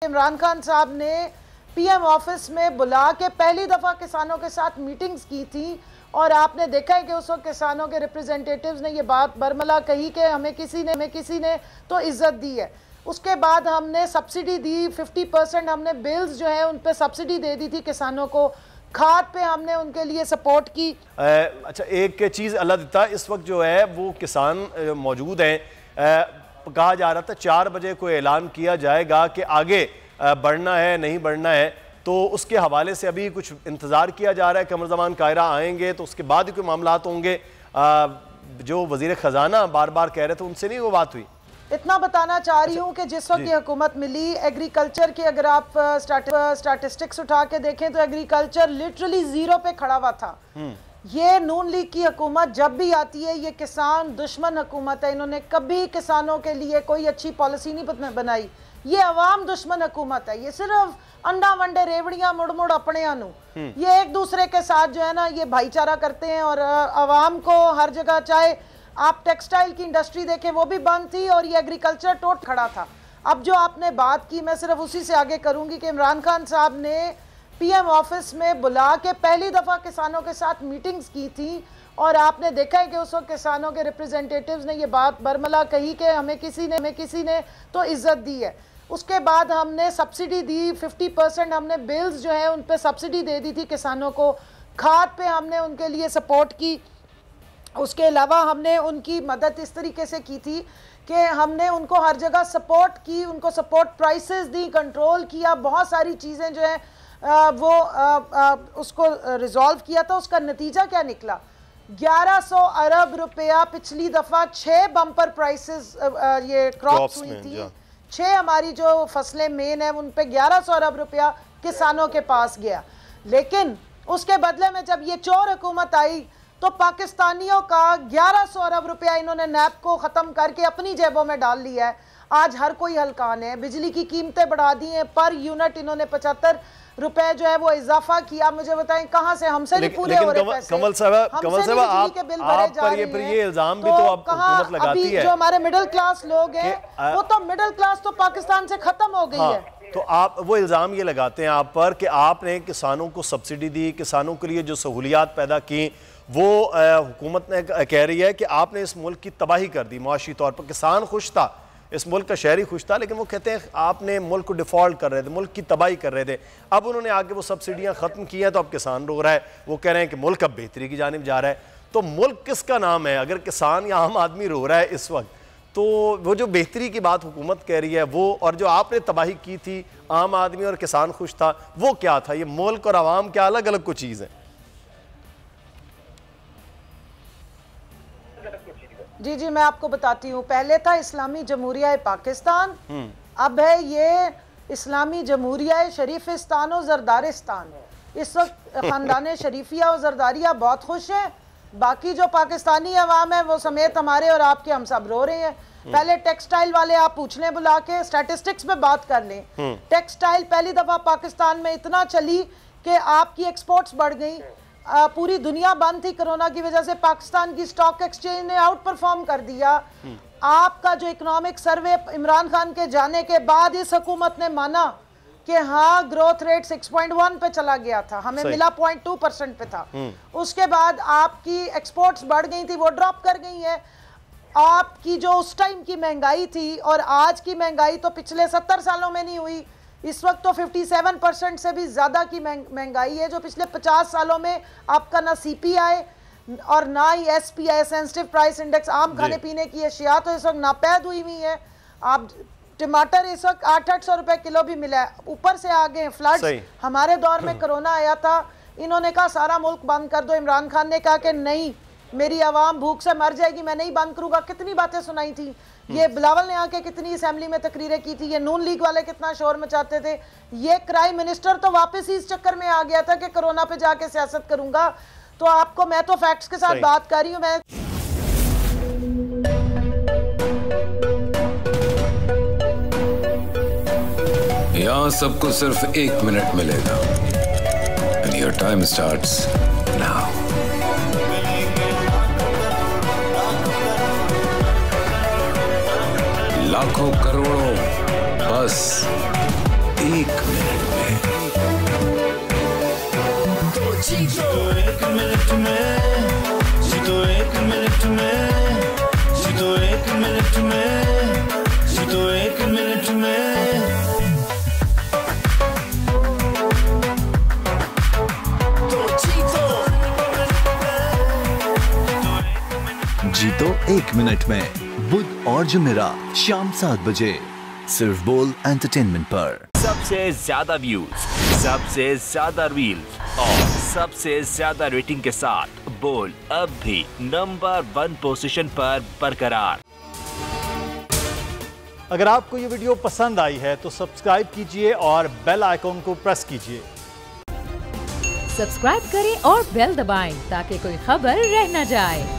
इमरान खान साहब ने PM office में बुला के पहली दफ़ा किसानों के साथ मीटिंग्स की थी और आपने देखा है कि उस वक्त किसानों के रिप्रेजेंटेटिव्स ने ये बात बरमला कही कि हमें किसी ने तो इज्जत दी है। उसके बाद हमने सब्सिडी दी, 50% हमने बिल्स जो है उन पे सब्सिडी दे दी थी किसानों को, खाद पे हमने उनके लिए सपोर्ट की। अच्छा, एक चीज़ अल्लाह देता, इस वक्त जो है वो किसान मौजूद हैं। कहा जा रहा था 4 बजे को ऐलान किया जाएगा कि आगे बढ़ना है नहीं बढ़ना है, तो उसके हवाले से अभी कुछ इंतज़ार किया जा रहा है। कमर ज़मान कायरा आएंगे तो उसके बाद ही कोई मामलात होंगे। जो वज़ीर ख़जाना बार बार कह रहे थे उनसे नहीं वो बात हुई। इतना बताना चाह रही हूँ कि जिस वक्त ये हुकूमत मिली, एग्रीकल्चर की अगर आप स्टैटिस्टिक्स उठा के देखें तो एग्रीकल्चर लिटरली जीरो पे खड़ा हुआ था। ये नून लीग की हुकूमत जब भी आती है ये किसान दुश्मन हुकूमत है। इन्होंने कभी किसानों के लिए कोई अच्छी पॉलिसी नहीं बनाई। ये अवाम दुश्मन हुकूमत है। ये सिर्फ अंडा वंडे रेवड़ियां मुड़ मुड़ अपने आनू, ये एक दूसरे के साथ जो है ना ये भाईचारा करते हैं और अवाम को हर जगह, चाहे आप टेक्सटाइल की इंडस्ट्री देखें वो भी बंद थी और ये एग्रीकल्चर टोट खड़ा था। अब जो आपने बात की मैं सिर्फ उसी से आगे करूंगी कि इमरान खान साहब ने पीएम ऑफिस में बुला के पहली दफ़ा किसानों के साथ मीटिंग्स की थी और आपने देखा है कि उस वक्त किसानों के रिप्रेजेंटेटिव्स ने ये बात बरमला कही कि हमें किसी ने तो इज्जत दी है। उसके बाद हमने सब्सिडी दी, 50% हमने बिल्स जो है उन पे सब्सिडी दे दी थी किसानों को, खाद पे हमने उनके लिए सपोर्ट की। उसके अलावा हमने उनकी मदद इस तरीके से की थी कि हमने उनको हर जगह सपोर्ट की, उनको सपोर्ट प्राइसेस दी, कंट्रोल किया, बहुत सारी चीज़ें जो है उसको रिजॉल्व किया था। उसका नतीजा क्या निकला? 1100 अरब रुपया पिछली दफ़ा 6 बम्पर प्राइसेस ये क्रॉप्स हुई थी, 6 हमारी जो फसलें मेन है उन पे 1100 अरब रुपया किसानों के पास गया। लेकिन उसके बदले में जब ये चोर हुकूमत आई तो पाकिस्तानियों का 1100 अरब रुपया इन्होंने नैप को ख़त्म करके अपनी जेबों में डाल लिया है। आज हर कोई हलकान है। बिजली की कीमतें बढ़ा दी हैं, पर यूनिट इन्होंने 75 रुपए जो है वो इजाफा किया। मुझे बताएं कहाँ से, हमसे नहीं पूरे हो रहे पैसे। कमल साहब आप पर ये इल्जाम भी तो हुकूमत लगाती है। जो हमारे मिडिल क्लास लोग हैं वो तो मिडिल क्लास तो पाकिस्तान से खत्म हो गई है। तो आप वो इल्ज़ाम ये लगाते हैं आप पर कि आपने किसानों को सब्सिडी दी, किसानों के लिए जो सहूलियात पैदा की, वो हुकूमत ने कह रही है कि आपने इस मुल्क की तबाही कर दी। मुआशी तौर पर किसान खुश था, इस मुल्क का शहरी खुश था, लेकिन वो कहते हैं आपने मुल्क को डिफ़ॉल्ट कर रहे थे, मुल्क की तबाही कर रहे थे। अब उन्होंने आगे वो सब्सिडियाँ ख़त्म की हैं तो अब किसान रो रहा है। वो कह रहे हैं कि मुल्क अब बेहतरी की जानिब जा रहा है। तो मुल्क किसका नाम है? अगर किसान या आम आदमी रो रहा है इस वक्त, तो वो जो बेहतरी की बात हुकूमत कह रही है वो, और जो आपने तबाही की थी आम आदमी और किसान खुश था, वो क्या था? ये मुल्क और आवाम क्या अलग अलग कुछ चीज़ है? जी जी मैं आपको बताती हूँ। पहले था इस्लामी जमहूरिया पाकिस्तान, अब है ये इस्लामी जमहूरिया शरीफिस्तान और जरदारिस्तान। इस वक्त ख़ानदान शरीफिया और जरदारिया बहुत खुश हैं, बाकी जो पाकिस्तानी अवाम है वो समेत हमारे और आपके हम सब रो रहे हैं। पहले टेक्सटाइल वाले आप पूछ लें, बुला के स्टैटिस्टिक्स में बात कर लें। टेक्सटाइल पहली दफ़ा पाकिस्तान में इतना चली कि आपकी एक्सपोर्ट्स बढ़ गई। पूरी दुनिया बंद थी कोरोना की वजह से, पाकिस्तान की स्टॉक एक्सचेंज ने आउट परफॉर्म कर दिया। आपका जो इकोनॉमिक सर्वे इमरान खान के जाने के बाद इस हुकूमत ने माना कि हाँ ग्रोथ रेट 6.1 पे चला गया था, हमें मिला 0.2% पे था। उसके बाद आपकी एक्सपोर्ट्स बढ़ गई थी, वो ड्रॉप कर गई है। आपकी जो उस टाइम की महंगाई थी और आज की महंगाई तो पिछले 70 सालों में नहीं हुई। इस वक्त तो 57% से भी ज़्यादा की महंगाई है, जो पिछले 50 सालों में आपका ना CPI और ना ही SPI सेंसिटिव प्राइस इंडेक्स, आम खाने पीने की अशिया तो इस वक्त नापैद हुई हुई है। आप टमाटर इस वक्त 800 रुपए किलो भी मिला है, ऊपर से आ गए फ्लड। हमारे दौर में कोरोना आया था, इन्होंने कहा सारा मुल्क बंद कर दो। इमरान खान ने कहा कि नहीं, मेरी आवाम भूख से मर जाएगी, मैं नहीं बंद करूंगा। कितनी बातें सुनाई थी। ये बिलावल ने आके कितनी असेंबली में तकरीरें की थी। ये नून लीग वाले कितना शोर मचाते थे। ये क्राइम मिनिस्टर तो वापस ही इस चक्कर में आ गया था कि कोरोना पे जाके सियासत करूंगा। तो आपको मैं तो फैक्ट्स के साथ बात कर रही हूँ। मैं यहाँ सबको सिर्फ 1 मिनट मिलेगा। And your time starts now. लाखों करोड़ों बस एक मिनट में। तो जीतो एक मिनट में, जीतो एक मिनट में, जीतो एक मिनट में, जीतो एक मिनट में। तो जीतो एक मिनट में बुध और जुमेरात शाम 7 बजे सिर्फ बोल एंटरटेनमेंट पर। सबसे ज्यादा व्यूज, सबसे ज्यादा रील्स और सबसे ज्यादा रेटिंग के साथ बोल अब भी नंबर 1 पोजीशन पर बरकरार। अगर आपको ये वीडियो पसंद आई है तो सब्सक्राइब कीजिए और बेल आइकॉन को प्रेस कीजिए। सब्सक्राइब करें और बेल दबाएं ताकि कोई खबर रह न जाए।